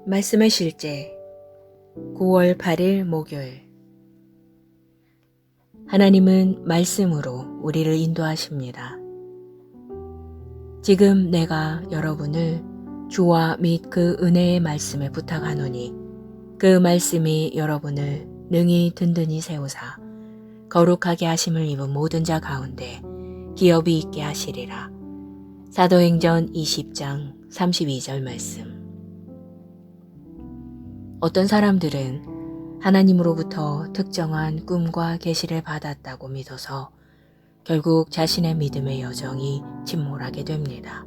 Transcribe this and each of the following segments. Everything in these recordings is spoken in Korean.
말씀의 실제 9월 8일 목요일. 하나님은 말씀으로 우리를 인도하십니다. 지금 내가 여러분을 주와 및 그 은혜의 말씀에 부탁하노니 그 말씀이 여러분을 능히 든든히 세우사 거룩하게 하심을 입은 모든 자 가운데 기업이 있게 하시리라. 사도행전 20장 32절 말씀. 어떤 사람들은 하나님으로부터 특정한 꿈과 계시를 받았다고 믿어서 결국 자신의 믿음의 여정이 침몰하게 됩니다.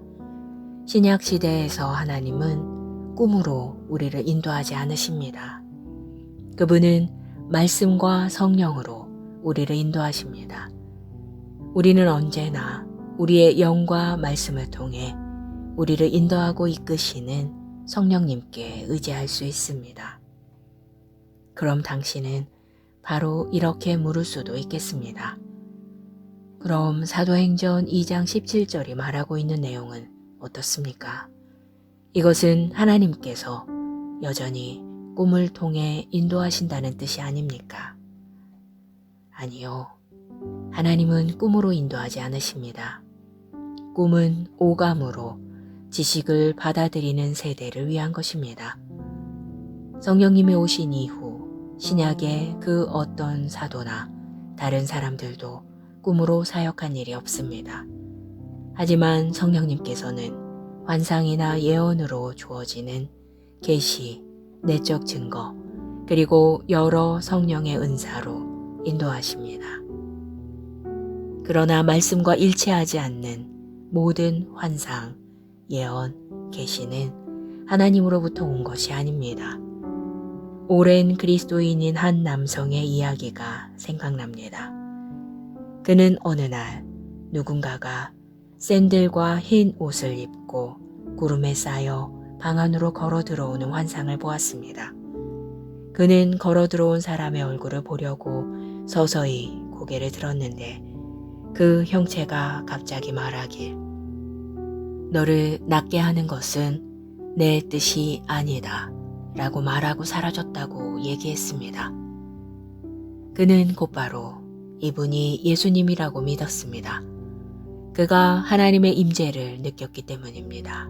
신약 시대에서 하나님은 꿈으로 우리를 인도하지 않으십니다. 그분은 말씀과 성령으로 우리를 인도하십니다. 우리는 언제나 우리의 영과 말씀을 통해 우리를 인도하고 이끄시는 성령님께 의지할 수 있습니다. 그럼 당신은 바로 이렇게 물을 수도 있겠습니다. 그럼 사도행전 2장 17절이 말하고 있는 내용은 어떻습니까? 이것은 하나님께서 여전히 꿈을 통해 인도하신다는 뜻이 아닙니까? 아니요. 하나님은 꿈으로 인도하지 않으십니다. 꿈은 오감으로 지식을 받아들이는 세대를 위한 것입니다. 성령님이 오신 이후 신약의 그 어떤 사도나 다른 사람들도 꿈으로 사역한 일이 없습니다. 하지만 성령님께서는 환상이나 예언으로 주어지는 계시, 내적 증거, 그리고 여러 성령의 은사로 인도하십니다. 그러나 말씀과 일치하지 않는 모든 환상, 예언, 계시는 하나님으로부터 온 것이 아닙니다. 오랜 그리스도인인 한 남성의 이야기가 생각납니다. 그는 어느 날 누군가가 샌들과 흰 옷을 입고 구름에 쌓여 방 안으로 걸어 들어오는 환상을 보았습니다. 그는 걸어 들어온 사람의 얼굴을 보려고 서서히 고개를 들었는데 그 형체가 갑자기 말하길, 너를 낫게 하는 것은 내 뜻이 아니다 라고 말하고 사라졌다고 얘기했습니다. 그는 곧바로 이분이 예수님이라고 믿었습니다. 그가 하나님의 임재를 느꼈기 때문입니다.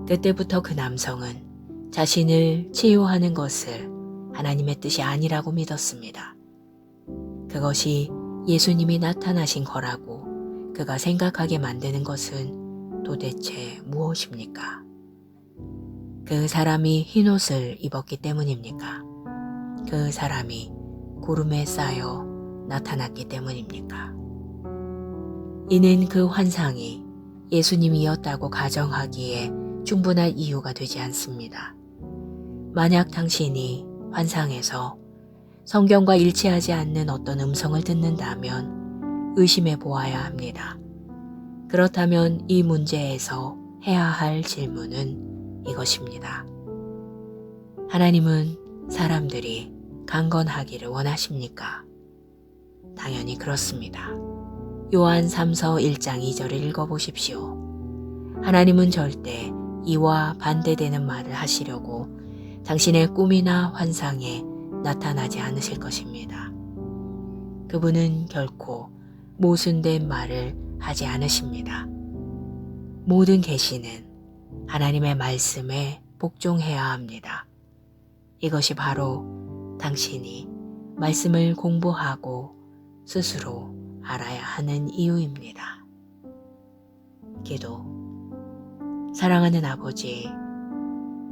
그때부터 그 남성은 자신을 치유하는 것을 하나님의 뜻이 아니라고 믿었습니다. 그것이 예수님이 나타나신 거라고 그가 생각하게 만드는 것은 도대체 무엇입니까? 그 사람이 흰 옷을 입었기 때문입니까? 그 사람이 구름에 쌓여 나타났기 때문입니까? 이는 그 환상이 예수님이었다고 가정하기에 충분한 이유가 되지 않습니다. 만약 당신이 환상에서 성경과 일치하지 않는 어떤 음성을 듣는다면 의심해 보아야 합니다. 그렇다면 이 문제에서 해야 할 질문은 이것입니다. 하나님은 사람들이 강건하기를 원하십니까? 당연히 그렇습니다. 요한 3서 1장 2절을 읽어보십시오. 하나님은 절대 이와 반대되는 말을 하시려고 당신의 꿈이나 환상에 나타나지 않으실 것입니다. 그분은 결코 모순된 말을 하지 않으십니다. 모든 계시는 하나님의 말씀에 복종해야 합니다. 이것이 바로 당신이 말씀을 공부하고 스스로 알아야 하는 이유입니다. 기도. 사랑하는 아버지,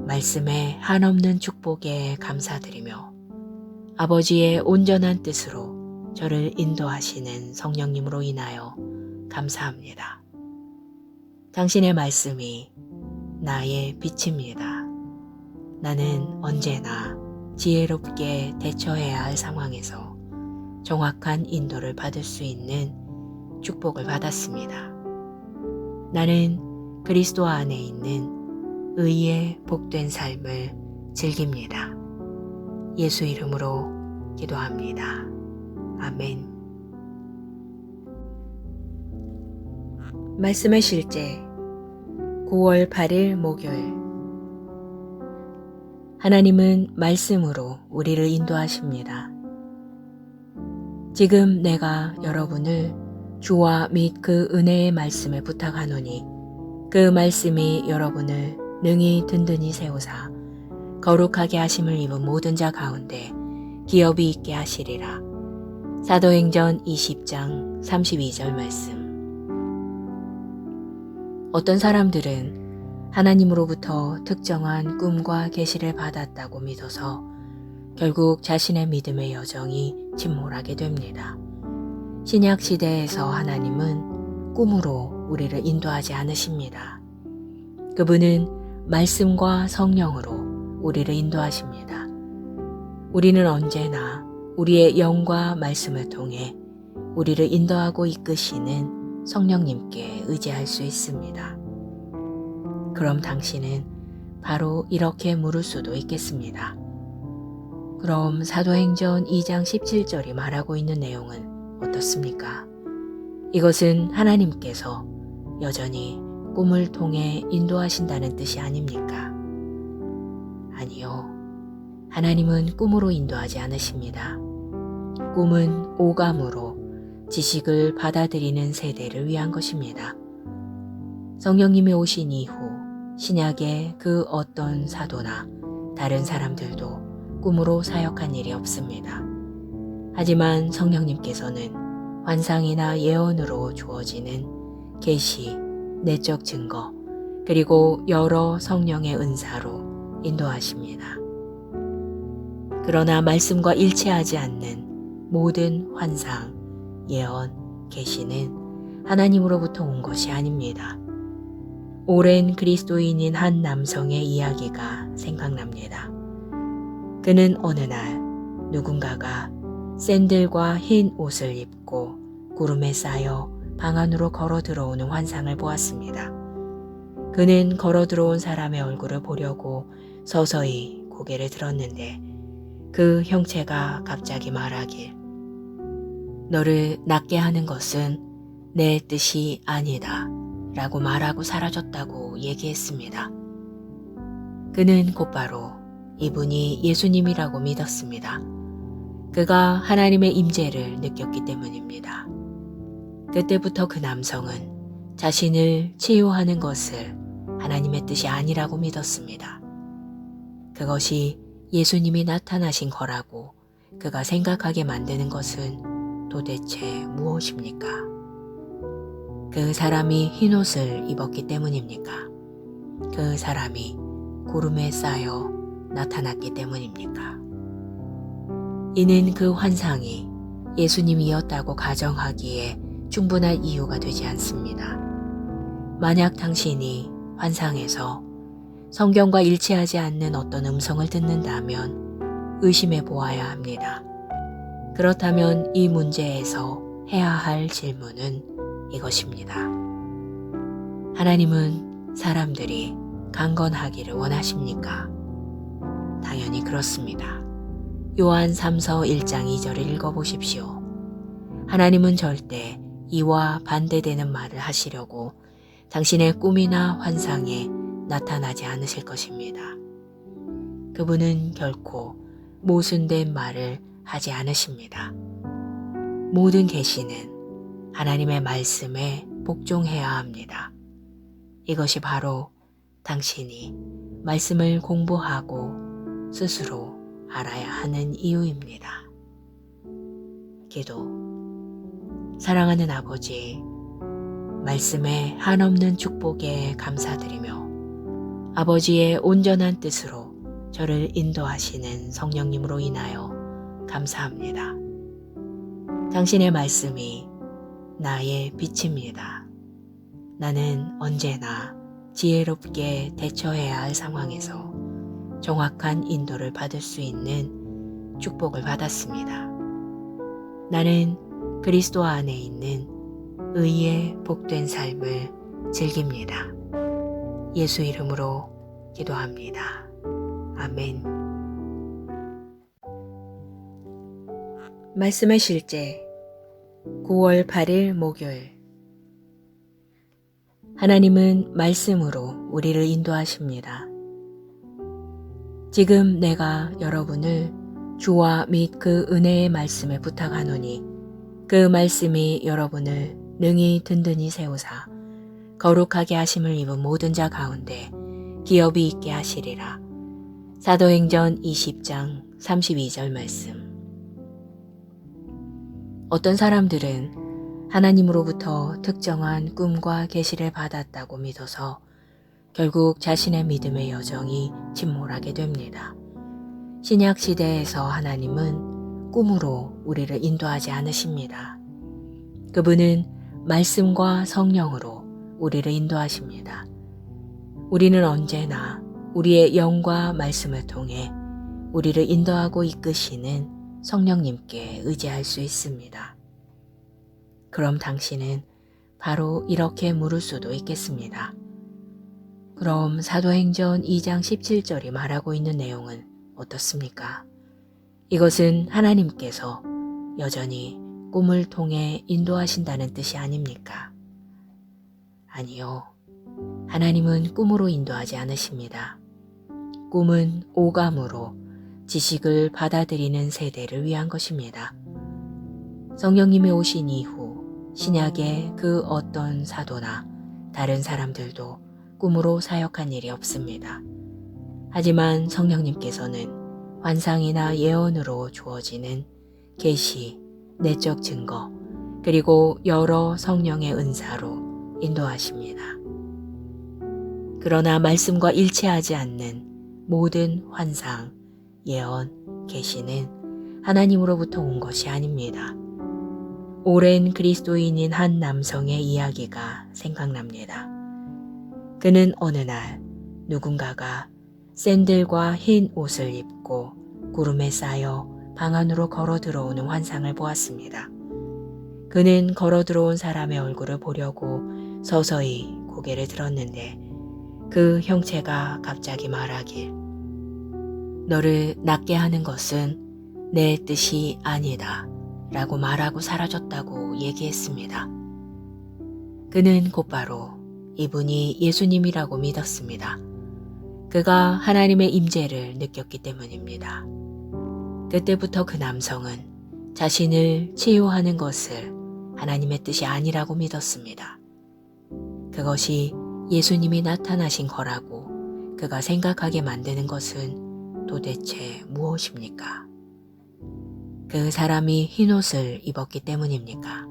말씀의 한없는 축복에 감사드리며 아버지의 온전한 뜻으로 저를 인도하시는 성령님으로 인하여 감사합니다. 당신의 말씀이 나의 빛입니다. 나는 언제나 지혜롭게 대처해야 할 상황에서 정확한 인도를 받을 수 있는 축복을 받았습니다. 나는 그리스도 안에 있는 의의 복된 삶을 즐깁니다. 예수 이름으로 기도합니다. 아멘. 말씀의 실제 9월 8일 목요일. 하나님은 말씀으로 우리를 인도하십니다. 지금 내가 여러분을 주와 및 그 은혜의 말씀에 부탁하노니 그 말씀이 여러분을 능히 든든히 세우사 거룩하게 하심을 입은 모든 자 가운데 기업이 있게 하시리라. 사도행전 20장 32절 말씀. 어떤 사람들은 하나님으로부터 특정한 꿈과 계시를 받았다고 믿어서 결국 자신의 믿음의 여정이 침몰하게 됩니다. 신약 시대에서 하나님은 꿈으로 우리를 인도하지 않으십니다. 그분은 말씀과 성령으로 우리를 인도하십니다. 우리는 언제나 우리의 영과 말씀을 통해 우리를 인도하고 이끄시는 성령님께 의지할 수 있습니다. 그럼 당신은 바로 이렇게 물을 수도 있겠습니다. 그럼 사도행전 2장 17절이 말하고 있는 내용은 어떻습니까? 이것은 하나님께서 여전히 꿈을 통해 인도하신다는 뜻이 아닙니까? 아니요. 하나님은 꿈으로 인도하지 않으십니다. 꿈은 오감으로 지식을 받아들이는 세대를 위한 것입니다. 성령님이 오신 이후 신약의 그 어떤 사도나 다른 사람들도 꿈으로 사역한 일이 없습니다. 하지만 성령님께서는 환상이나 예언으로 주어지는 계시, 내적 증거, 그리고 여러 성령의 은사로 인도하십니다. 그러나 말씀과 일치하지 않는 모든 환상, 예언, 계시는 하나님으로부터 온 것이 아닙니다. 오랜 그리스도인인 한 남성의 이야기가 생각납니다. 그는 어느 날 누군가가 샌들과 흰 옷을 입고 구름에 쌓여 방 안으로 걸어 들어오는 환상을 보았습니다. 그는 걸어 들어온 사람의 얼굴을 보려고 서서히 고개를 들었는데 그 형체가 갑자기 말하길, 너를 낫게 하는 것은 내 뜻이 아니다 라고 말하고 사라졌다고 얘기했습니다. 그는 곧바로 이분이 예수님이라고 믿었습니다. 그가 하나님의 임재를 느꼈기 때문입니다. 그때부터 그 남성은 자신을 치유하는 것을 하나님의 뜻이 아니라고 믿었습니다. 그것이 예수님이 나타나신 거라고 그가 생각하게 만드는 것은 도대체 무엇입니까? 그 사람이 흰 옷을 입었기 때문입니까? 그 사람이 구름에 쌓여 나타났기 때문입니까? 이는 그 환상이 예수님이었다고 가정하기에 충분한 이유가 되지 않습니다. 만약 당신이 환상에서 성경과 일치하지 않는 어떤 음성을 듣는다면 의심해 보아야 합니다. 그렇다면 이 문제에서 해야 할 질문은 이것입니다. 하나님은 사람들이 강건하기를 원하십니까? 당연히 그렇습니다. 요한 3서 1장 2절을 읽어보십시오. 하나님은 절대 이와 반대되는 말을 하시려고 당신의 꿈이나 환상에 나타나지 않으실 것입니다. 그분은 결코 모순된 말을 하지 않으십니다. 모든 계시는 하나님의 말씀에 복종해야 합니다. 이것이 바로 당신이 말씀을 공부하고 스스로 알아야 하는 이유입니다. 기도. 사랑하는 아버지, 말씀의 한없는 축복에 감사드리며 아버지의 온전한 뜻으로 저를 인도하시는 성령님으로 인하여 감사합니다. 당신의 말씀이 나의 빛입니다. 나는 언제나 지혜롭게 대처해야 할 상황에서 정확한 인도를 받을 수 있는 축복을 받았습니다. 나는 그리스도 안에 있는 의의 복된 삶을 즐깁니다. 예수 이름으로 기도합니다. 아멘. 말씀의 실제 9월 8일 목요일. 하나님은 말씀으로 우리를 인도하십니다. 지금 내가 여러분을 주와 및 그 은혜의 말씀에 부탁하노니 그 말씀이 여러분을 능히 든든히 세우사 거룩하게 하심을 입은 모든 자 가운데 기업이 있게 하시리라. 사도행전 20장 32절 말씀. 어떤 사람들은 하나님으로부터 특정한 꿈과 계시를 받았다고 믿어서 결국 자신의 믿음의 여정이 침몰하게 됩니다. 신약 시대에서 하나님은 꿈으로 우리를 인도하지 않으십니다. 그분은 말씀과 성령으로 우리를 인도하십니다. 우리는 언제나 우리의 영과 말씀을 통해 우리를 인도하고 이끄시는 성령님께 의지할 수 있습니다. 그럼 당신은 바로 이렇게 물을 수도 있겠습니다. 그럼 사도행전 2장 17절이 말하고 있는 내용은 어떻습니까? 이것은 하나님께서 여전히 꿈을 통해 인도하신다는 뜻이 아닙니까? 아니요. 하나님은 꿈으로 인도하지 않으십니다. 꿈은 오감으로 지식을 받아들이는 세대를 위한 것입니다. 성령님이 오신 이후 신약의 그 어떤 사도나 다른 사람들도 꿈으로 사역한 일이 없습니다. 하지만 성령님께서는 환상이나 예언으로 주어지는 계시, 내적 증거, 그리고 여러 성령의 은사로 인도하십니다. 그러나 말씀과 일치하지 않는 모든 환상, 예언, 계시는 하나님으로부터 온 것이 아닙니다. 오랜 그리스도인인 한 남성의 이야기가 생각납니다. 그는 어느 날 누군가가 샌들과 흰 옷을 입고 구름에 쌓여 방 안으로 걸어 들어오는 환상을 보았습니다. 그는 걸어 들어온 사람의 얼굴을 보려고 서서히 고개를 들었는데 그 형체가 갑자기 말하길, 너를 낫게 하는 것은 내 뜻이 아니다 라고 말하고 사라졌다고 얘기했습니다. 그는 곧바로 이분이 예수님이라고 믿었습니다. 그가 하나님의 임재를 느꼈기 때문입니다. 그때부터 그 남성은 자신을 치유하는 것을 하나님의 뜻이 아니라고 믿었습니다. 그것이 예수님이 나타나신 거라고 그가 생각하게 만드는 것은 도대체 무엇입니까? 그 사람이 흰 옷을 입었기 때문입니까?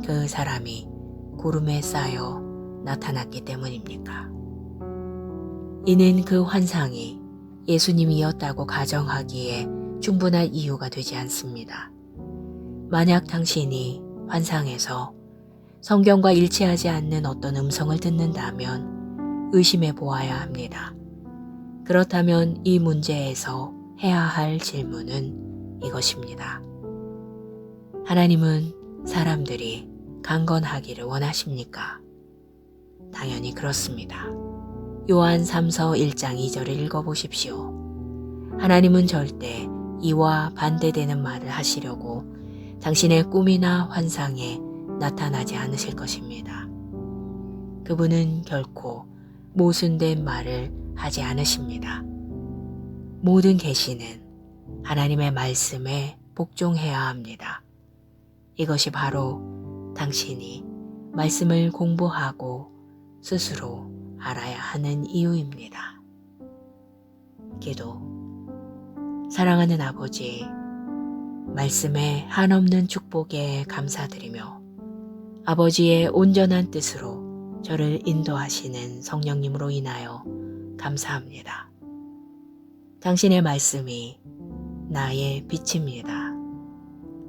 그 사람이 구름에 쌓여 나타났기 때문입니까? 이는 그 환상이 예수님이었다고 가정하기에 충분한 이유가 되지 않습니다. 만약 당신이 환상에서 성경과 일치하지 않는 어떤 음성을 듣는다면 의심해 보아야 합니다. 그렇다면 이 문제에서 해야 할 질문은 이것입니다. 하나님은 사람들이 강건하기를 원하십니까? 당연히 그렇습니다. 요한 3서 1장 2절을 읽어보십시오. 하나님은 절대 이와 반대되는 말을 하시려고 당신의 꿈이나 환상에 나타나지 않으실 것입니다. 그분은 결코 모순된 말을 하지 않으십니다. 모든 계시는 하나님의 말씀에 복종해야 합니다. 이것이 바로 당신이 말씀을 공부하고 스스로 알아야 하는 이유입니다. 기도. 사랑하는 아버지, 말씀의 한없는 축복에 감사드리며 아버지의 온전한 뜻으로 저를 인도하시는 성령님으로 인하여 감사합니다. 당신의 말씀이 나의 빛입니다.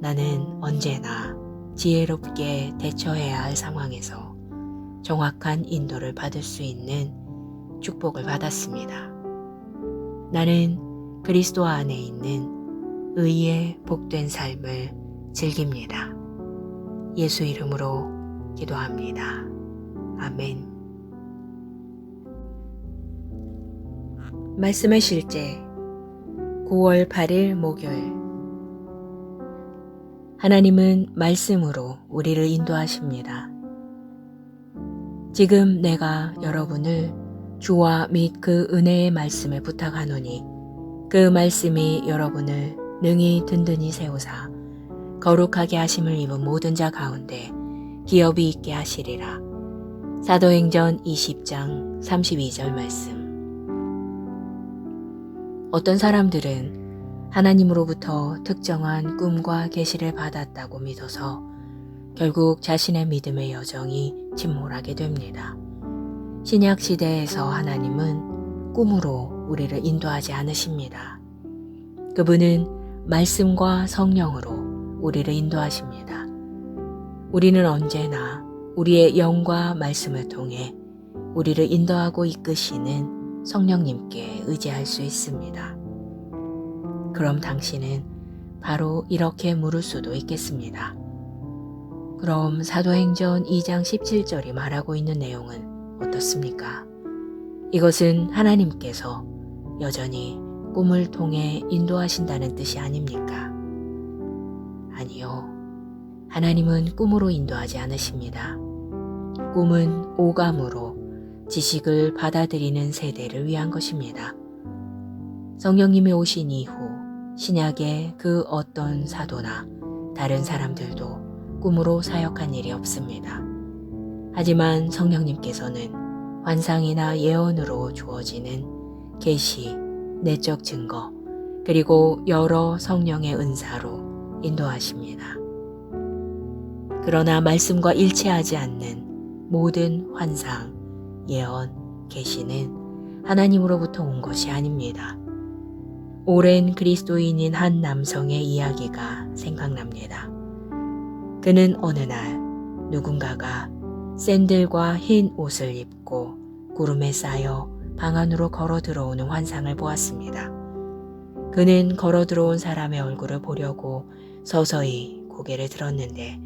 나는 언제나 지혜롭게 대처해야 할 상황에서 정확한 인도를 받을 수 있는 축복을 받았습니다. 나는 그리스도 안에 있는 의의 복된 삶을 즐깁니다. 예수 이름으로 기도합니다. 아멘. 말씀의 실제 9월 8일 목요일. 하나님은 말씀으로 우리를 인도하십니다. 지금 내가 여러분을 주와 및 그 은혜의 말씀에 부탁하노니 그 말씀이 여러분을 능히 든든히 세우사 거룩하게 하심을 입은 모든 자 가운데 기업이 있게 하시리라. 사도행전 20장 32절 말씀. 어떤 사람들은 하나님으로부터 특정한 꿈과 계시를 받았다고 믿어서 결국 자신의 믿음의 여정이 침몰하게 됩니다. 신약 시대에서 하나님은 꿈으로 우리를 인도하지 않으십니다. 그분은 말씀과 성령으로 우리를 인도하십니다. 우리는 언제나 우리의 영과 말씀을 통해 우리를 인도하고 이끄시는 성령님께 의지할 수 있습니다. 그럼 당신은 바로 이렇게 물을 수도 있겠습니다. 그럼 사도행전 2장 17절이 말하고 있는 내용은 어떻습니까? 이것은 하나님께서 여전히 꿈을 통해 인도하신다는 뜻이 아닙니까? 아니요. 하나님은 꿈으로 인도하지 않으십니다. 꿈은 오감으로 지식을 받아들이는 세대를 위한 것입니다. 성령님이 오신 이후 신약의 그 어떤 사도나 다른 사람들도 꿈으로 사역한 일이 없습니다. 하지만 성령님께서는 환상이나 예언으로 주어지는 계시, 내적 증거, 그리고 여러 성령의 은사로 인도하십니다. 그러나 말씀과 일치하지 않는 모든 환상, 예언, 계시는 하나님으로부터 온 것이 아닙니다. 오랜 그리스도인인 한 남성의 이야기가 생각납니다. 그는 어느 날 누군가가 샌들과 흰 옷을 입고 구름에 쌓여 방 안으로 걸어 들어오는 환상을 보았습니다. 그는 걸어 들어온 사람의 얼굴을 보려고 서서히 고개를 들었는데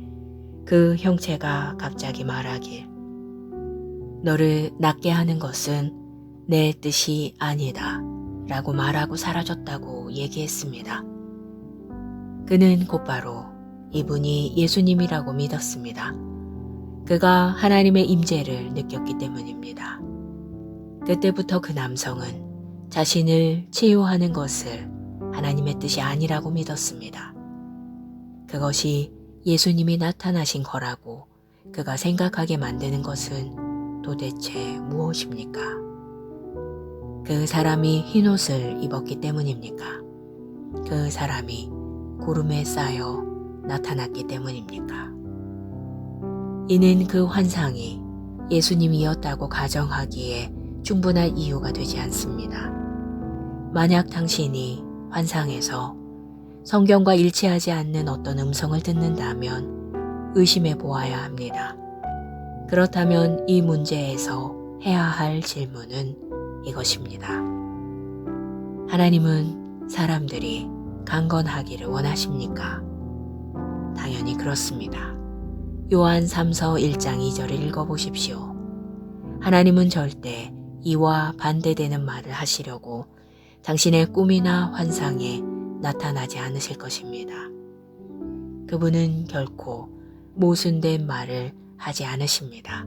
그 형체가 갑자기 말하길, 너를 낫게 하는 것은 내 뜻이 아니다 라고 말하고 사라졌다고 얘기했습니다. 그는 곧바로 이분이 예수님이라고 믿었습니다. 그가 하나님의 임재를 느꼈기 때문입니다. 그때부터 그 남성은 자신을 치유하는 것을 하나님의 뜻이 아니라고 믿었습니다. 그것이 예수님이 나타나신 거라고 그가 생각하게 만드는 것은 도대체 무엇입니까? 그 사람이 흰 옷을 입었기 때문입니까? 그 사람이 구름에 쌓여 나타났기 때문입니까? 이는 그 환상이 예수님이었다고 가정하기에 충분한 이유가 되지 않습니다. 만약 당신이 환상에서 성경과 일치하지 않는 어떤 음성을 듣는다면 의심해 보아야 합니다. 그렇다면 이 문제에서 해야 할 질문은 이것입니다. 하나님은 사람들이 강건하기를 원하십니까? 당연히 그렇습니다. 요한 3서 1장 2절을 읽어보십시오. 하나님은 절대 이와 반대되는 말을 하시려고 당신의 꿈이나 환상에 나타나지 않으실 것입니다. 그분은 결코 모순된 말을 하지 않으십니다.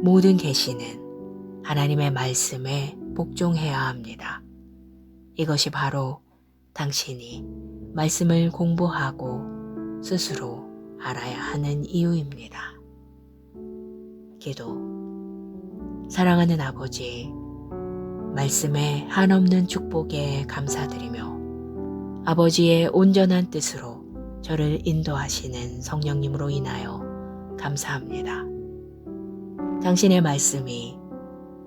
모든 계시는 하나님의 말씀에 복종해야 합니다. 이것이 바로 당신이 말씀을 공부하고 스스로 알아야 하는 이유입니다. 기도. 사랑하는 아버지, 말씀의 한없는 축복에 감사드리며 아버지의 온전한 뜻으로 저를 인도하시는 성령님으로 인하여 감사합니다. 당신의 말씀이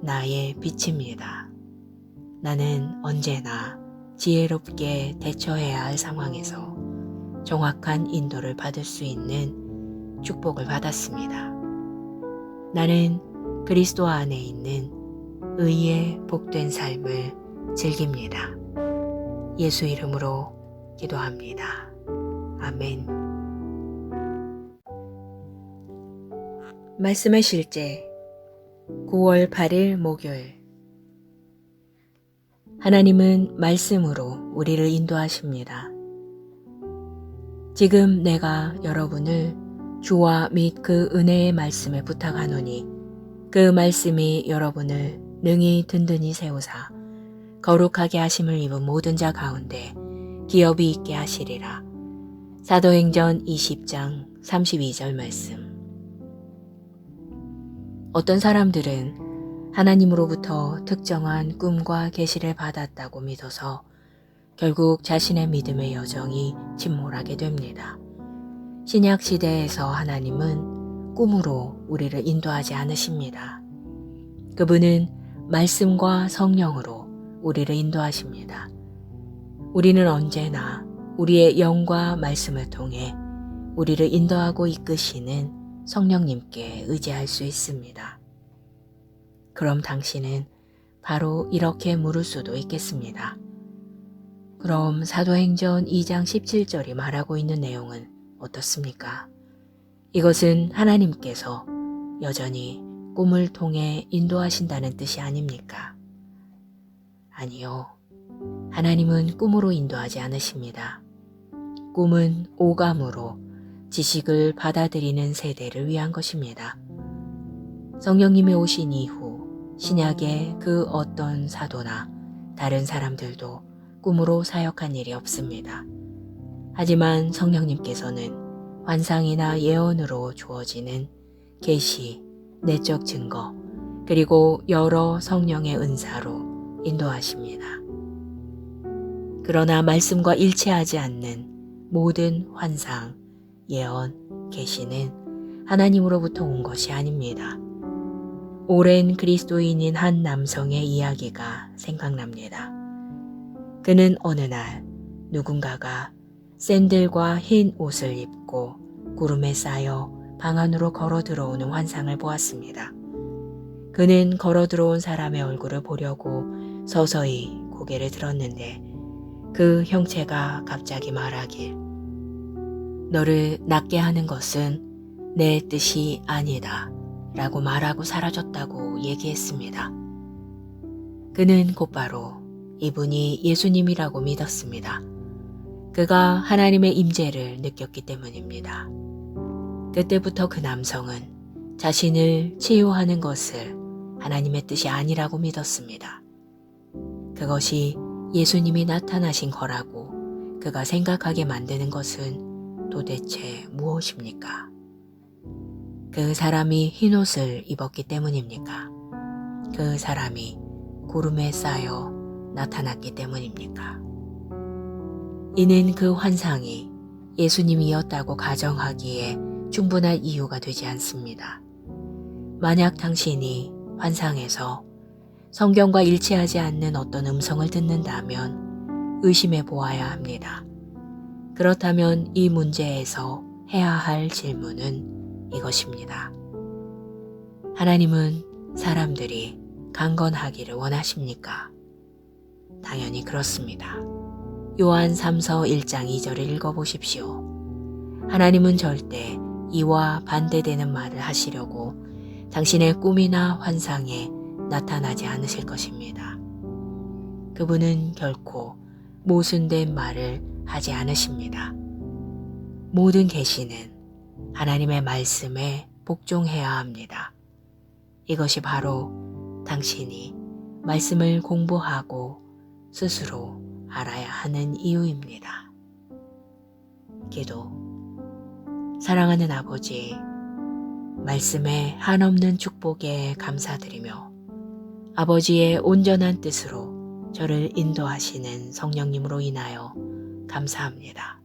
나의 빛입니다. 나는 언제나 지혜롭게 대처해야 할 상황에서 정확한 인도를 받을 수 있는 축복을 받았습니다. 나는 그리스도 안에 있는 의의 복된 삶을 즐깁니다. 예수 이름으로 기도합니다. 아멘. 말씀의 실제 9월 8일 목요일. 하나님은 말씀으로 우리를 인도하십니다. 지금 내가 여러분을 주와 및 그 은혜의 말씀에 부탁하노니 그 말씀이 여러분을 능히 든든히 세우사 거룩하게 하심을 입은 모든 자 가운데 기업이 있게 하시리라. 사도행전 20장 32절 말씀. 어떤 사람들은 하나님으로부터 특정한 꿈과 계시를 받았다고 믿어서 결국 자신의 믿음의 여정이 침몰하게 됩니다. 신약 시대에서 하나님은 꿈으로 우리를 인도하지 않으십니다. 그분은 말씀과 성령으로 우리를 인도하십니다. 우리는 언제나 우리의 영과 말씀을 통해 우리를 인도하고 이끄시는 성령님께 의지할 수 있습니다. 그럼 당신은 바로 이렇게 물을 수도 있겠습니다. 그럼 사도행전 2장 17절이 말하고 있는 내용은 어떻습니까? 이것은 하나님께서 여전히 꿈을 통해 인도하신다는 뜻이 아닙니까? 아니요. 하나님은 꿈으로 인도하지 않으십니다. 꿈은 오감으로 지식을 받아들이는 세대를 위한 것입니다. 성령님이 오신 이후 신약의 그 어떤 사도나 다른 사람들도 꿈으로 사역한 일이 없습니다. 하지만 성령님께서는 환상이나 예언으로 주어지는 계시, 내적 증거, 그리고 여러 성령의 은사로 인도하십니다. 그러나 말씀과 일치하지 않는 모든 환상, 예언, 계시는 하나님으로부터 온 것이 아닙니다. 오랜 그리스도인인 한 남성의 이야기가 생각납니다. 그는 어느 날 누군가가 샌들과 흰 옷을 입고 구름에 쌓여 방 안으로 걸어 들어오는 환상을 보았습니다. 그는 걸어 들어온 사람의 얼굴을 보려고 서서히 고개를 들었는데 그 형체가 갑자기 말하길, 너를 낫게 하는 것은 내 뜻이 아니다 라고 말하고 사라졌다고 얘기했습니다. 그는 곧바로 이분이 예수님이라고 믿었습니다. 그가 하나님의 임재를 느꼈기 때문입니다. 그때부터 그 남성은 자신을 치유하는 것을 하나님의 뜻이 아니라고 믿었습니다. 그것이 예수님이 나타나신 거라고 그가 생각하게 만드는 것은 도대체 무엇입니까? 그 사람이 흰 옷을 입었기 때문입니까? 그 사람이 구름에 쌓여 나타났기 때문입니까? 이는 그 환상이 예수님이었다고 가정하기에 충분한 이유가 되지 않습니다. 만약 당신이 환상에서 성경과 일치하지 않는 어떤 음성을 듣는다면 의심해 보아야 합니다. 그렇다면 이 문제에서 해야 할 질문은 이것입니다. 하나님은 사람들이 강건하기를 원하십니까? 당연히 그렇습니다. 요한 3서 1장 2절을 읽어보십시오. 하나님은 절대 이와 반대되는 말을 하시려고 당신의 꿈이나 환상에 나타나지 않으실 것입니다. 그분은 결코 모순된 말을 하지 않으십니다. 모든 계시는 하나님의 말씀에 복종해야 합니다. 이것이 바로 당신이 말씀을 공부하고 스스로 알아야 하는 이유입니다. 기도. 사랑하는 아버지, 말씀의 한없는 축복에 감사드리며 아버지의 온전한 뜻으로 저를 인도하시는 성령님으로 인하여 감사합니다.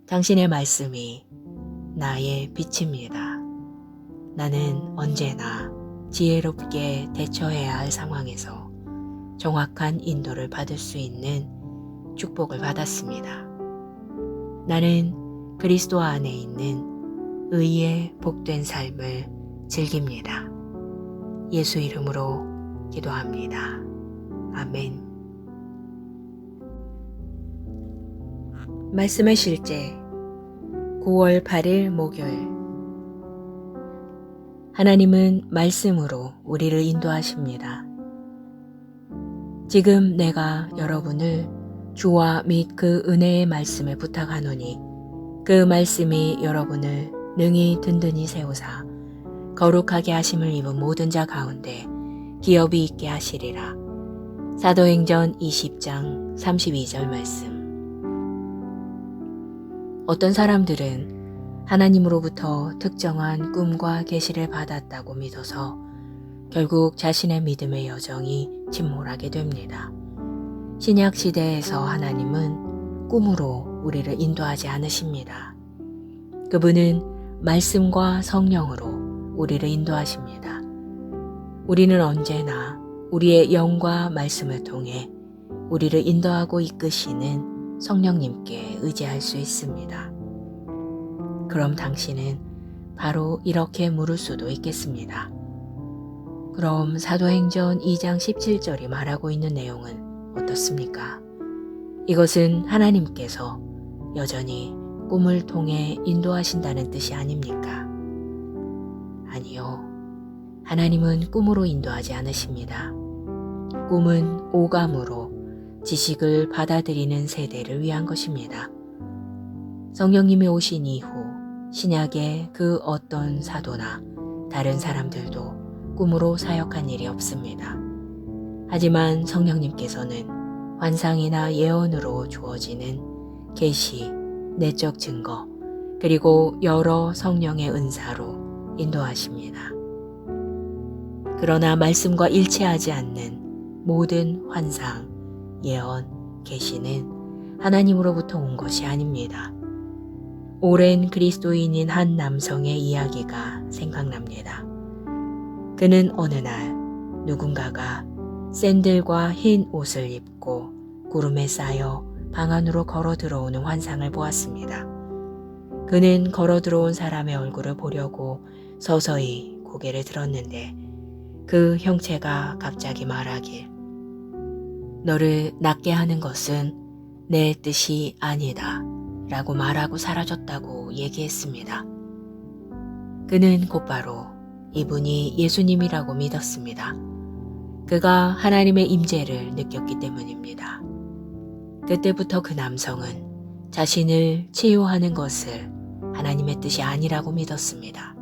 당신의 말씀이 나의 빛입니다. 나는 언제나 지혜롭게 대처해야 할 상황에서 정확한 인도를 받을 수 있는 축복을 받았습니다. 나는 그리스도 안에 있는 의의 복된 삶을 즐깁니다. 예수 이름으로 기도합니다. 아멘. 말씀의 실제 9월 8일 목요일. 하나님은 말씀으로 우리를 인도하십니다. 지금 내가 여러분을 주와 및 그 은혜의 말씀에 부탁하노니 그 말씀이 여러분을 능히 든든히 세우사 거룩하게 하심을 입은 모든 자 가운데 기업이 있게 하시리라. 사도행전 20장 32절 말씀. 어떤 사람들은 하나님으로부터 특정한 꿈과 계시를 받았다고 믿어서 결국 자신의 믿음의 여정이 침몰하게 됩니다. 신약 시대에서 하나님은 꿈으로 우리를 인도하지 않으십니다. 그분은 말씀과 성령으로 우리를 인도하십니다. 우리는 언제나 우리의 영과 말씀을 통해 우리를 인도하고 이끄시는 성령님께 의지할 수 있습니다. 그럼 당신은 바로 이렇게 물을 수도 있겠습니다. 그럼 사도행전 2장 17절이 말하고 있는 내용은 어떻습니까? 이것은 하나님께서 여전히 꿈을 통해 인도하신다는 뜻이 아닙니까? 아니요. 하나님은 꿈으로 인도하지 않으십니다. 꿈은 오감으로 지식을 받아들이는 세대를 위한 것입니다. 성령님이 오신 이후 신약의 그 어떤 사도나 다른 사람들도 꿈으로 사역한 일이 없습니다. 하지만 성령님께서는 환상이나 예언으로 주어지는 계시, 내적 증거, 그리고 여러 성령의 은사로 인도하십니다. 그러나 말씀과 일치하지 않는 모든 환상, 예언, 계시는 하나님으로부터 온 것이 아닙니다. 오랜 그리스도인인 한 남성의 이야기가 생각납니다. 그는 어느 날 누군가가 샌들과 흰 옷을 입고 구름에 쌓여 방 안으로 걸어 들어오는 환상을 보았습니다. 그는 걸어 들어온 사람의 얼굴을 보려고 서서히 고개를 들었는데 그 형체가 갑자기 말하길, 너를 낫게 하는 것은 내 뜻이 아니다 라고 말하고 사라졌다고 얘기했습니다. 그는 곧바로 이분이 예수님이라고 믿었습니다. 그가 하나님의 임재를 느꼈기 때문입니다. 그때부터 그 남성은 자신을 치유하는 것을 하나님의 뜻이 아니라고 믿었습니다.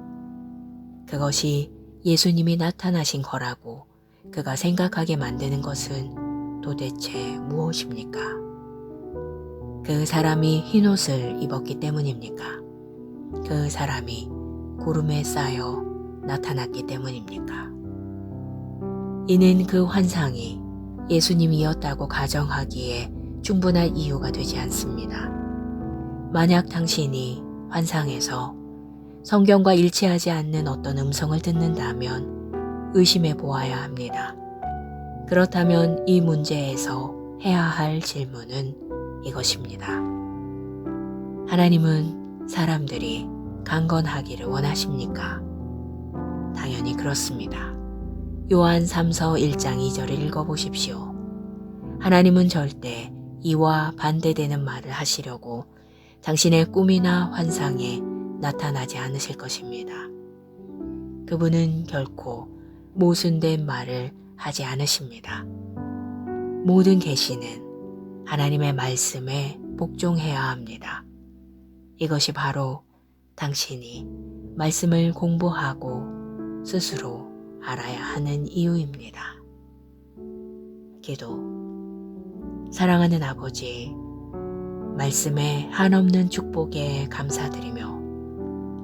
그것이 예수님이 나타나신 거라고 그가 생각하게 만드는 것은 도대체 무엇입니까? 그 사람이 흰 옷을 입었기 때문입니까? 그 사람이 구름에 쌓여 나타났기 때문입니까? 이는 그 환상이 예수님이었다고 가정하기에 충분한 이유가 되지 않습니다. 만약 당신이 환상에서 성경과 일치하지 않는 어떤 음성을 듣는다면 의심해 보아야 합니다. 그렇다면 이 문제에서 해야 할 질문은 이것입니다. 하나님은 사람들이 강건하기를 원하십니까? 당연히 그렇습니다. 요한 3서 1장 2절을 읽어보십시오. 하나님은 절대 이와 반대되는 말을 하시려고 당신의 꿈이나 환상에 나타나지 않으실 것입니다. 그분은 결코 모순된 말을 하지 않으십니다. 모든 계시는 하나님의 말씀에 복종해야 합니다. 이것이 바로 당신이 말씀을 공부하고 스스로 알아야 하는 이유입니다. 기도. 사랑하는 아버지, 말씀의 한없는 축복에 감사드리며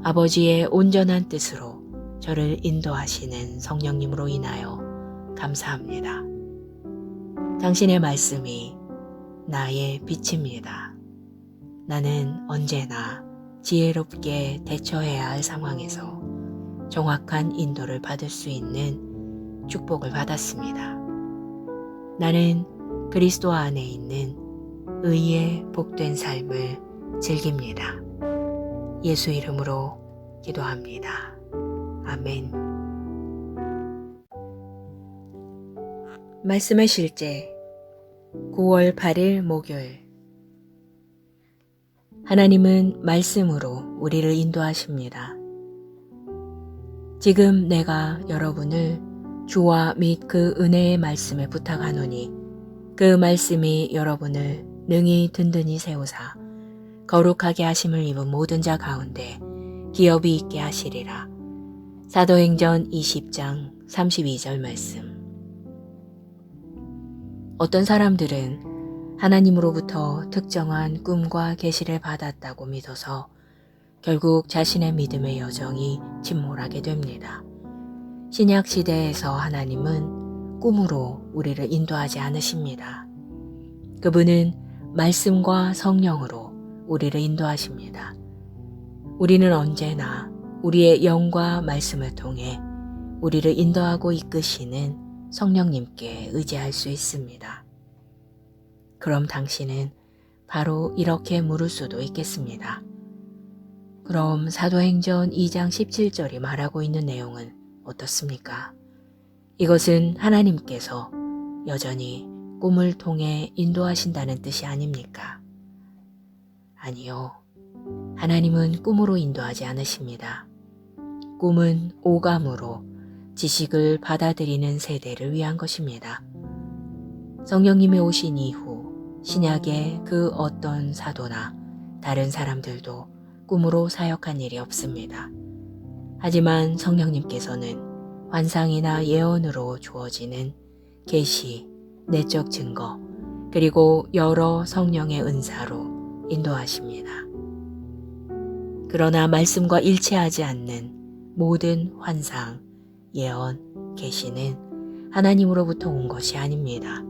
아버지의 온전한 뜻으로 저를 인도하시는 성령님으로 인하여 감사합니다. 당신의 말씀이 나의 빛입니다. 나는 언제나 지혜롭게 대처해야 할 상황에서 정확한 인도를 받을 수 있는 축복을 받았습니다. 나는 그리스도 안에 있는 의의 복된 삶을 즐깁니다. 예수 이름으로 기도합니다. 아멘. 말씀의 실제 9월 8일 목요일. 하나님은 말씀으로 우리를 인도하십니다. 지금 내가 여러분을 주와 및 그 은혜의 말씀을 부탁하노니 그 말씀이 여러분을 능히 든든히 세우사 거룩하게 하심을 입은 모든 자 가운데 기업이 있게 하시리라. 사도행전 20장 32절 말씀. 어떤 사람들은 하나님으로부터 특정한 꿈과 계시를 받았다고 믿어서 결국 자신의 믿음의 여정이 침몰하게 됩니다. 신약 시대에서 하나님은 꿈으로 우리를 인도하지 않으십니다. 그분은 말씀과 성령으로 우리를 인도하십니다. 우리는 언제나 우리의 영과 말씀을 통해 우리를 인도하고 이끄시는 성령님께 의지할 수 있습니다. 그럼 당신은 바로 이렇게 물을 수도 있겠습니다. 그럼 사도행전 2장 17절이 말하고 있는 내용은 어떻습니까? 이것은 하나님께서 여전히 꿈을 통해 인도하신다는 뜻이 아닙니까? 아니요. 하나님은 꿈으로 인도하지 않으십니다. 꿈은 오감으로 지식을 받아들이는 세대를 위한 것입니다. 성령님이 오신 이후 신약의 그 어떤 사도나 다른 사람들도 꿈으로 사역한 일이 없습니다. 하지만 성령님께서는 환상이나 예언으로 주어지는 계시, 내적 증거, 그리고 여러 성령의 은사로 인도하십니다. 그러나 말씀과 일치하지 않는 모든 환상, 예언, 계시는 하나님으로부터 온 것이 아닙니다.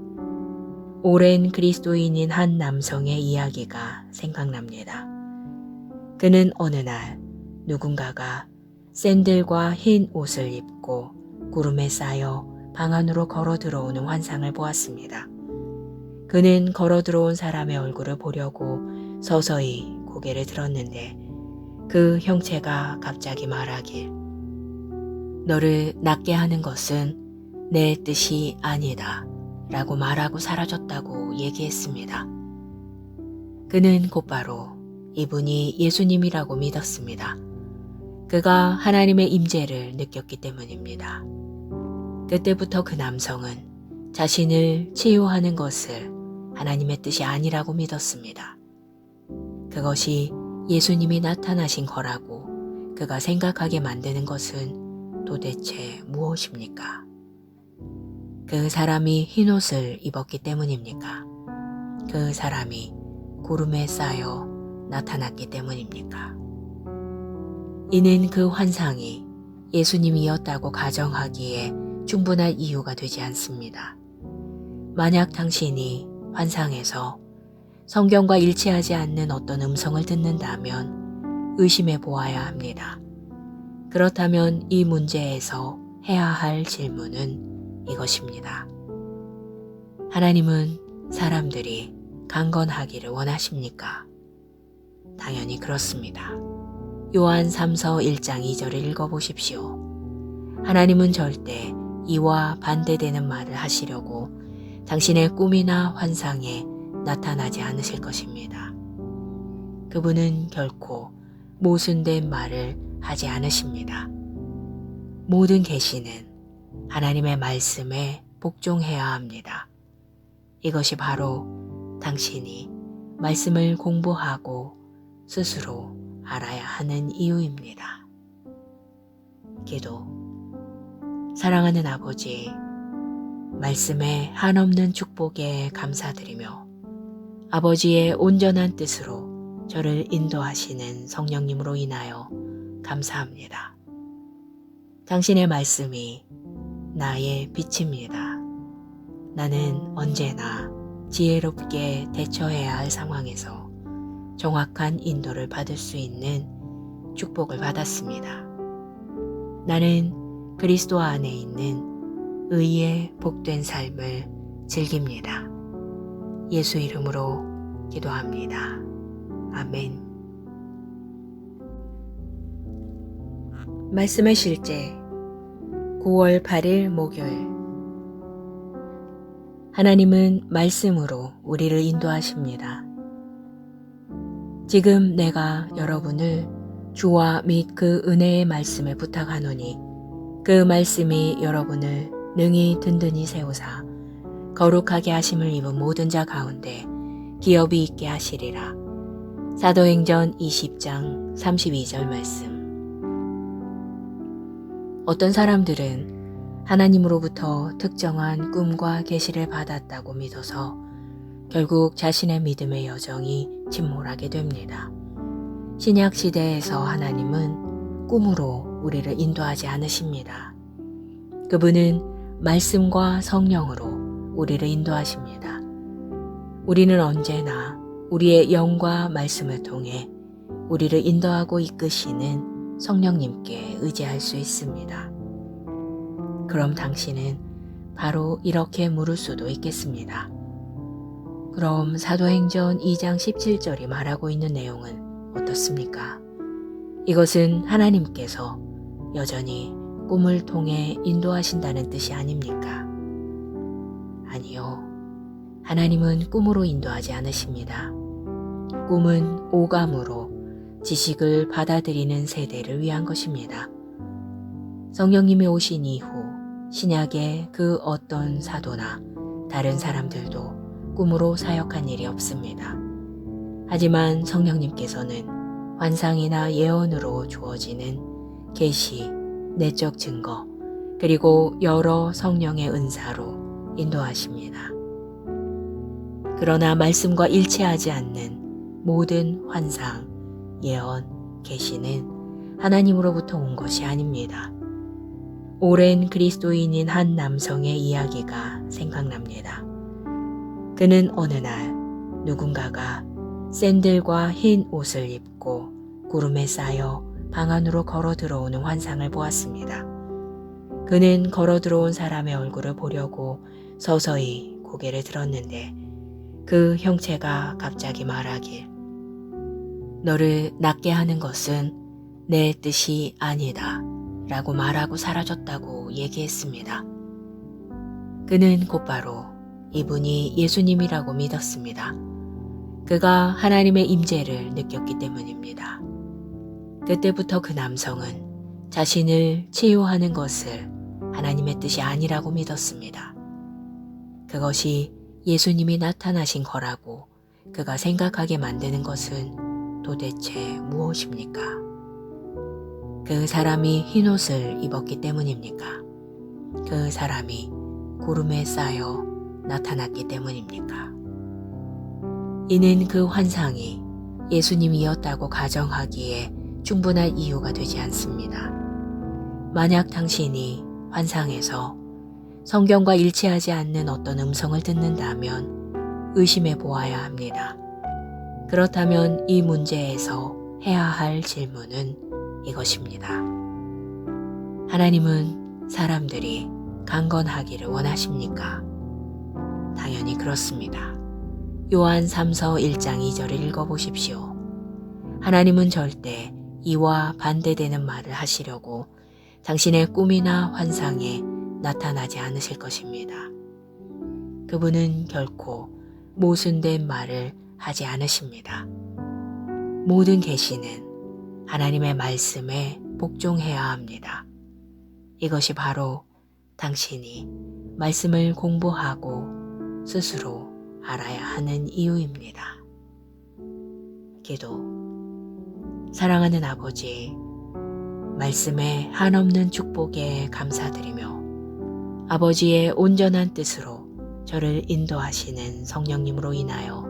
오랜 그리스도인인 한 남성의 이야기가 생각납니다. 그는 어느 날 누군가가 샌들과 흰 옷을 입고 구름에 쌓여 방 안으로 걸어 들어오는 환상을 보았습니다. 그는 걸어 들어온 사람의 얼굴을 보려고 서서히 고개를 들었는데 그 형체가 갑자기 말하길, 너를 낫게 하는 것은 내 뜻이 아니다 라고 말하고 사라졌다고 얘기했습니다. 그는 곧바로 이분이 예수님이라고 믿었습니다. 그가 하나님의 임재를 느꼈기 때문입니다. 그때부터 그 남성은 자신을 치유하는 것을 하나님의 뜻이 아니라고 믿었습니다. 그것이 예수님이 나타나신 거라고 그가 생각하게 만드는 것은 도대체 무엇입니까? 그 사람이 흰 옷을 입었기 때문입니까? 그 사람이 구름에 쌓여 나타났기 때문입니까? 이는 그 환상이 예수님이었다고 가정하기에 충분한 이유가 되지 않습니다. 만약 당신이 환상에서 성경과 일치하지 않는 어떤 음성을 듣는다면 의심해 보아야 합니다. 그렇다면 이 문제에서 해야 할 질문은 이것입니다. 하나님은 사람들이 강건하기를 원하십니까? 당연히 그렇습니다. 요한 3서 1장 2절을 읽어보십시오. 하나님은 절대 이와 반대되는 말을 하시려고 당신의 꿈이나 환상에 나타나지 않으실 것입니다. 그분은 결코 모순된 말을 하지 않으십니다. 모든 계시는 하나님의 말씀에 복종해야 합니다. 이것이 바로 당신이 말씀을 공부하고 스스로 알아야 하는 이유입니다. 기도. 사랑하는 아버지, 말씀의 한없는 축복에 감사드리며 아버지의 온전한 뜻으로 저를 인도하시는 성령님으로 인하여 감사합니다. 당신의 말씀이 나의 빛입니다. 나는 언제나 지혜롭게 대처해야 할 상황에서 정확한 인도를 받을 수 있는 축복을 받았습니다. 나는 그리스도 안에 있는 의의 복된 삶을 즐깁니다. 예수 이름으로 기도합니다. 아멘. 말씀의 실제 9월 8일 목요일. 하나님은 말씀으로 우리를 인도하십니다. 지금 내가 여러분을 주와 및 그 은혜의 말씀을 부탁하노니 그 말씀이 여러분을 능히 든든히 세우사 거룩하게 하심을 입은 모든 자 가운데 기업이 있게 하시리라. 사도행전 20장 32절 말씀. 어떤 사람들은 하나님으로부터 특정한 꿈과 계시를 받았다고 믿어서 결국 자신의 믿음의 여정이 침몰하게 됩니다. 신약 시대에서 하나님은 꿈으로 우리를 인도하지 않으십니다. 그분은 말씀과 성령으로 우리를 인도하십니다. 우리는 언제나 우리의 영과 말씀을 통해 우리를 인도하고 이끄시는 성령님께 의지할 수 있습니다. 그럼 당신은 바로 이렇게 물을 수도 있겠습니다. 그럼 사도행전 2장 17절이 말하고 있는 내용은 어떻습니까? 이것은 하나님께서 여전히 꿈을 통해 인도하신다는 뜻이 아닙니까? 아니요. 하나님은 꿈으로 인도하지 않으십니다. 꿈은 오감으로 지식을 받아들이는 세대를 위한 것입니다. 성령님이 오신 이후 신약의 그 어떤 사도나 다른 사람들도 꿈으로 사역한 일이 없습니다. 하지만 성령님께서는 환상이나 예언으로 주어지는 계시, 내적 증거, 그리고 여러 성령의 은사로 인도하십니다. 그러나 말씀과 일치하지 않는 모든 환상, 예언, 계시는 하나님으로부터 온 것이 아닙니다. 오랜 그리스도인인 한 남성의 이야기가 생각납니다. 그는 어느 날 누군가가 샌들과 흰 옷을 입고 구름에 쌓여 방 안으로 걸어 들어오는 환상을 보았습니다. 그는 걸어 들어온 사람의 얼굴을 보려고 서서히 고개를 들었는데 그 형체가 갑자기 말하길, 너를 낫게 하는 것은 내 뜻이 아니다 라고 말하고 사라졌다고 얘기했습니다. 그는 곧바로 이분이 예수님이라고 믿었습니다. 그가 하나님의 임재를 느꼈기 때문입니다. 그때부터 그 남성은 자신을 치유하는 것을 하나님의 뜻이 아니라고 믿었습니다. 그것이 예수님이 나타나신 거라고 그가 생각하게 만드는 것은 도대체 무엇입니까? 그 사람이 흰 옷을 입었기 때문입니까? 그 사람이 구름에 쌓여 나타났기 때문입니까? 이는 그 환상이 예수님이었다고 가정하기에 충분한 이유가 되지 않습니다. 만약 당신이 환상에서 성경과 일치하지 않는 어떤 음성을 듣는다면 의심해 보아야 합니다. 그렇다면 이 문제에서 해야 할 질문은 이것입니다. 하나님은 사람들이 강건하기를 원하십니까? 당연히 그렇습니다. 요한 3서 1장 2절을 읽어보십시오. 하나님은 절대 이와 반대되는 말을 하시려고 당신의 꿈이나 환상에 나타나지 않으실 것입니다. 그분은 결코 모순된 말을 하지 않으십니다. 모든 계시는 하나님의 말씀에 복종해야 합니다. 이것이 바로 당신이 말씀을 공부하고 스스로 알아야 하는 이유입니다. 기도. 사랑하는 아버지, 말씀의 한없는 축복에 감사드리며 아버지의 온전한 뜻으로 저를 인도하시는 성령님으로 인하여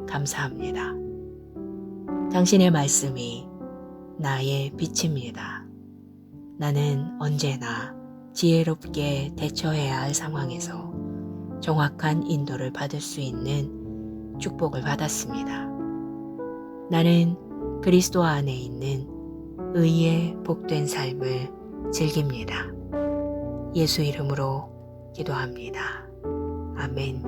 감사합니다. 당신의 말씀이 나의 빛입니다. 나는 언제나 지혜롭게 대처해야 할 상황에서 정확한 인도를 받을 수 있는 축복을 받았습니다. 나는 그리스도 안에 있는 의의 복된 삶을 즐깁니다. 예수 이름으로 기도합니다. 아멘.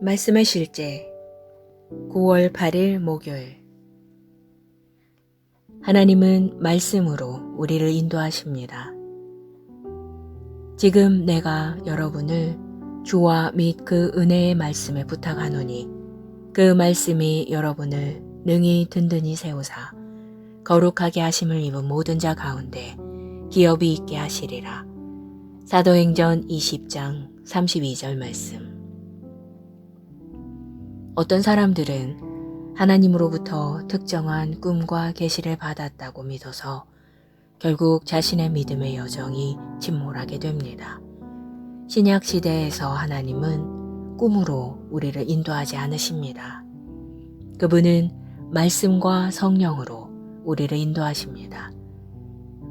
말씀의 실제 9월 8일 목요일. 하나님은 말씀으로 우리를 인도하십니다. 지금 내가 여러분을 주와 및 그 은혜의 말씀에 부탁하노니 그 말씀이 여러분을 능히 든든히 세우사 거룩하게 하심을 입은 모든 자 가운데 기업이 있게 하시리라. 사도행전 20장 32절 말씀. 어떤 사람들은 하나님으로부터 특정한 꿈과 계시를 받았다고 믿어서 결국 자신의 믿음의 여정이 침몰하게 됩니다. 신약 시대에서 하나님은 꿈으로 우리를 인도하지 않으십니다. 그분은 말씀과 성령으로 우리를 인도하십니다.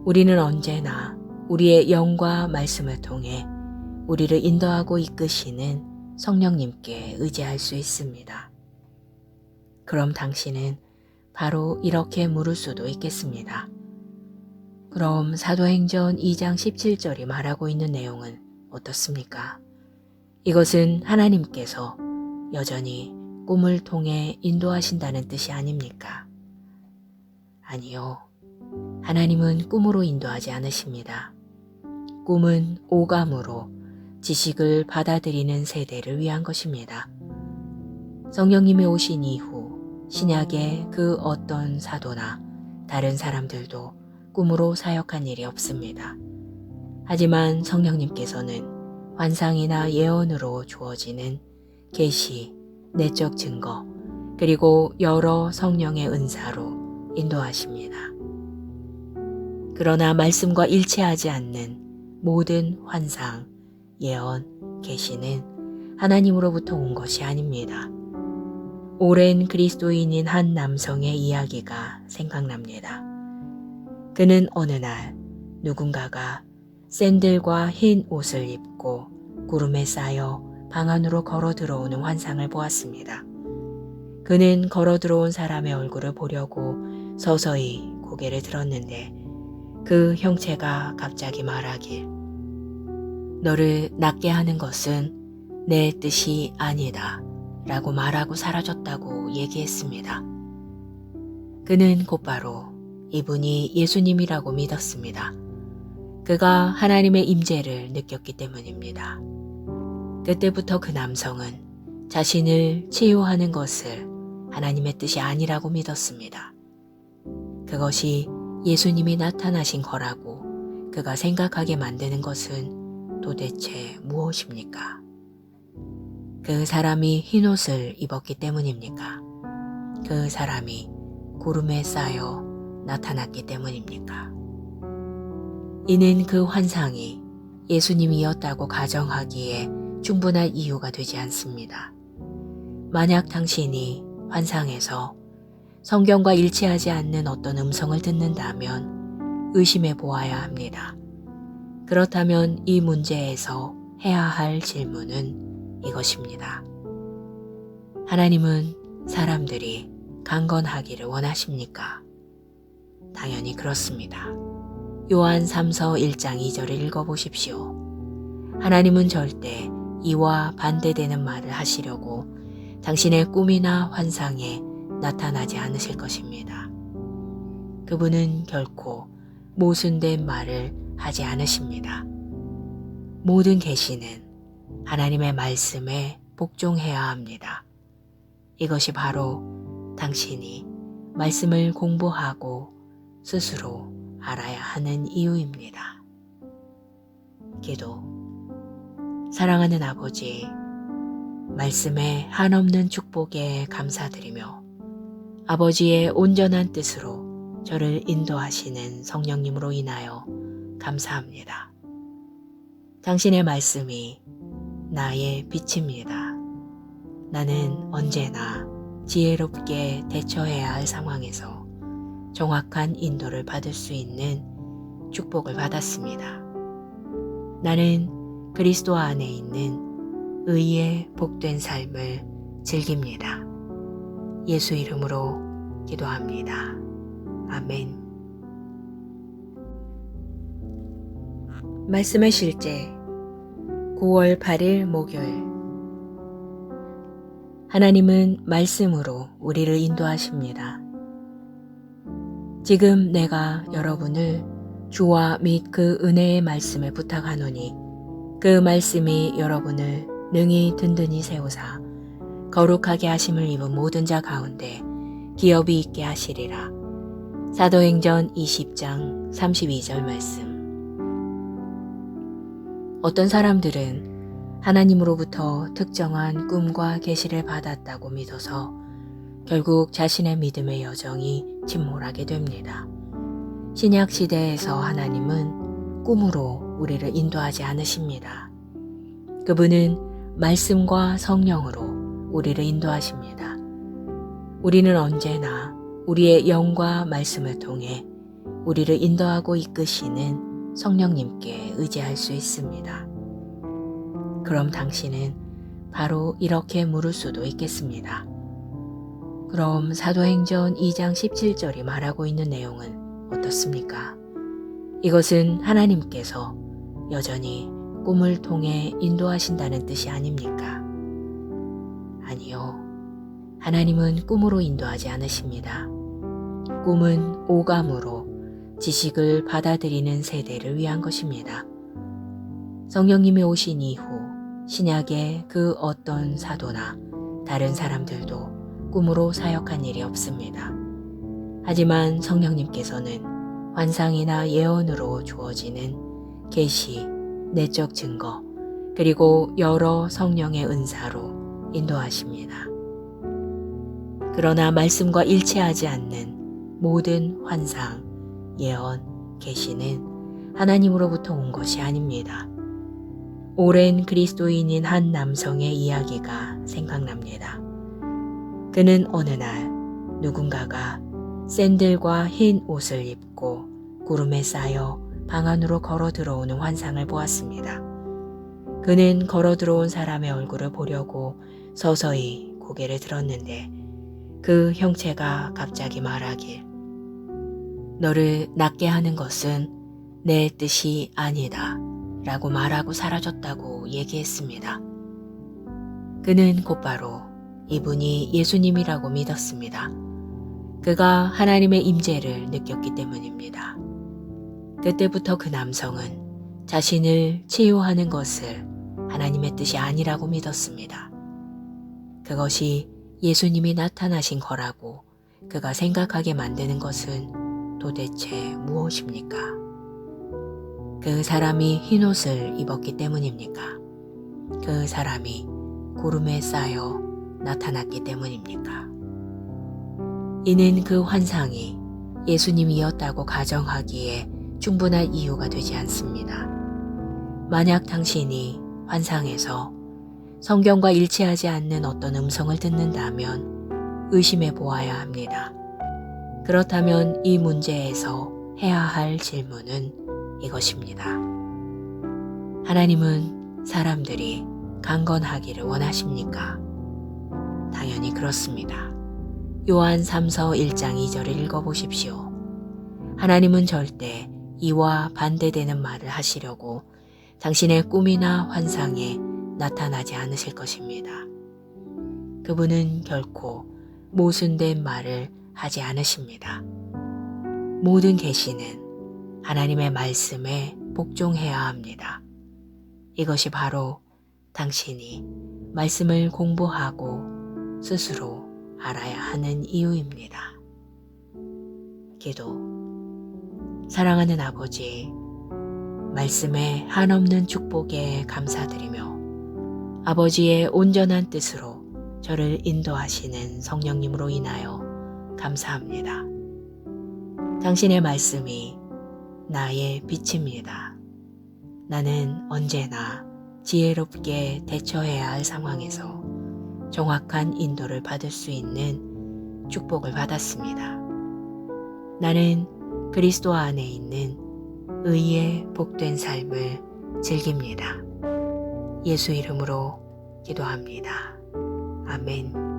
우리는 언제나 우리의 영과 말씀을 통해 우리를 인도하고 이끄시는 성령님께 의지할 수 있습니다. 그럼 당신은 바로 이렇게 물을 수도 있겠습니다. 그럼 사도행전 2장 17절이 말하고 있는 내용은 어떻습니까? 이것은 하나님께서 여전히 꿈을 통해 인도하신다는 뜻이 아닙니까? 아니요. 하나님은 꿈으로 인도하지 않으십니다. 꿈은 오감으로 지식을 받아들이는 세대를 위한 것입니다. 성령님이 오신 이후 신약의 그 어떤 사도나 다른 사람들도 꿈으로 사역한 일이 없습니다. 하지만 성령님께서는 환상이나 예언으로 주어지는 계시, 내적 증거, 그리고 여러 성령의 은사로 인도하십니다. 그러나 말씀과 일치하지 않는 모든 환상, 예언, 계시는 하나님으로부터 온 것이 아닙니다. 오랜 그리스도인인 한 남성의 이야기가 생각납니다. 그는 어느 날 누군가가 샌들과 흰 옷을 입고 구름에 쌓여 방 안으로 걸어 들어오는 환상을 보았습니다. 그는 걸어 들어온 사람의 얼굴을 보려고 서서히 고개를 들었는데 그 형체가 갑자기 말하길, 너를 낫게 하는 것은 내 뜻이 아니다 라고 말하고 사라졌다고 얘기했습니다. 그는 곧바로 이분이 예수님이라고 믿었습니다. 그가 하나님의 임재를 느꼈기 때문입니다. 그때부터 그 남성은 자신을 치유하는 것을 하나님의 뜻이 아니라고 믿었습니다. 그것이 예수님이 나타나신 거라고 그가 생각하게 만드는 것은 도대체 무엇입니까? 그 사람이 흰 옷을 입었기 때문입니까? 그 사람이 구름에 쌓여 나타났기 때문입니까? 이는 그 환상이 예수님이었다고 가정하기에 충분한 이유가 되지 않습니다. 만약 당신이 환상에서 성경과 일치하지 않는 어떤 음성을 듣는다면 의심해 보아야 합니다. 그렇다면 이 문제에서 해야 할 질문은 이것입니다. 하나님은 사람들이 강건하기를 원하십니까? 당연히 그렇습니다. 요한 3서 1장 2절을 읽어보십시오. 하나님은 절대 이와 반대되는 말을 하시려고 당신의 꿈이나 환상에 나타나지 않으실 것입니다. 그분은 결코 모순된 말을 하지 않으십니다. 모든 계시는 하나님의 말씀에 복종해야 합니다. 이것이 바로 당신이 말씀을 공부하고 스스로 알아야 하는 이유입니다. 기도. 사랑하는 아버지, 말씀의 한없는 축복에 감사드리며 아버지의 온전한 뜻으로 저를 인도하시는 성령님으로 인하여 감사합니다. 당신의 말씀이 나의 빛입니다. 나는 언제나 지혜롭게 대처해야 할 상황에서 정확한 인도를 받을 수 있는 축복을 받았습니다. 나는 그리스도 안에 있는 의의 복된 삶을 즐깁니다. 예수 이름으로 기도합니다. 아멘. 말씀의 실제 9월 8일 목요일. 하나님은 말씀으로 우리를 인도하십니다. 지금 내가 여러분을 주와 및 그 은혜의 말씀에 부탁하노니 그 말씀이 여러분을 능히 든든히 세우사 거룩하게 하심을 입은 모든 자 가운데 기업이 있게 하시리라. 사도행전 20장 32절 말씀. 어떤 사람들은 하나님으로부터 특정한 꿈과 계시를 받았다고 믿어서 결국 자신의 믿음의 여정이 침몰하게 됩니다. 신약 시대에서 하나님은 꿈으로 우리를 인도하지 않으십니다. 그분은 말씀과 성령으로 우리를 인도하십니다. 우리는 언제나 우리의 영과 말씀을 통해 우리를 인도하고 이끄시는 성령님께 의지할 수 있습니다. 그럼 당신은 바로 이렇게 물을 수도 있겠습니다. 그럼 사도행전 2장 17절이 말하고 있는 내용은 어떻습니까? 이것은 하나님께서 여전히 꿈을 통해 인도하신다는 뜻이 아닙니까? 아니요. 하나님은 꿈으로 인도하지 않으십니다. 꿈은 오감으로 지식을 받아들이는 세대를 위한 것입니다. 성령님이 오신 이후 신약의 그 어떤 사도나 다른 사람들도 꿈으로 사역한 일이 없습니다. 하지만 성령님께서는 환상이나 예언으로 주어지는 계시, 내적 증거, 그리고 여러 성령의 은사로 인도하십니다. 그러나 말씀과 일치하지 않는 모든 환상, 예언, 계시는 하나님으로부터 온 것이 아닙니다. 오랜 그리스도인인 한 남성의 이야기가 생각납니다. 그는 어느 날 누군가가 샌들과 흰 옷을 입고 구름에 쌓여 방 안으로 걸어 들어오는 환상을 보았습니다. 그는 걸어 들어온 사람의 얼굴을 보려고 서서히 고개를 들었는데 그 형체가 갑자기 말하길, 너를 낫게 하는 것은 내 뜻이 아니다 라고 말하고 사라졌다고 얘기했습니다. 그는 곧바로 이분이 예수님이라고 믿었습니다. 그가 하나님의 임재를 느꼈기 때문입니다. 그때부터 그 남성은 자신을 치유하는 것을 하나님의 뜻이 아니라고 믿었습니다. 그것이 예수님이 나타나신 거라고 그가 생각하게 만드는 것은 도대체 무엇입니까? 그 사람이 흰 옷을 입었기 때문입니까? 그 사람이 구름에 쌓여 나타났기 때문입니까? 이는 그 환상이 예수님이었다고 가정하기에 충분한 이유가 되지 않습니다. 만약 당신이 환상에서 성경과 일치하지 않는 어떤 음성을 듣는다면 의심해 보아야 합니다. 그렇다면 이 문제에서 해야 할 질문은 이것입니다. 하나님은 사람들이 강건하기를 원하십니까? 당연히 그렇습니다. 요한 3서 1장 2절을 읽어보십시오. 하나님은 절대 이와 반대되는 말을 하시려고 당신의 꿈이나 환상에 나타나지 않으실 것입니다. 그분은 결코 모순된 말을 하지 않으십니다. 모든 계시는 하나님의 말씀에 복종해야 합니다. 이것이 바로 당신이 말씀을 공부하고 스스로 알아야 하는 이유입니다. 기도. 사랑하는 아버지, 말씀의 한없는 축복에 감사드리며 아버지의 온전한 뜻으로 저를 인도하시는 성령님으로 인하여 감사합니다. 당신의 말씀이 나의 빛입니다. 나는 언제나 지혜롭게 대처해야 할 상황에서 정확한 인도를 받을 수 있는 축복을 받았습니다. 나는 그리스도 안에 있는 의의 복된 삶을 즐깁니다. 예수 이름으로 기도합니다. 아멘.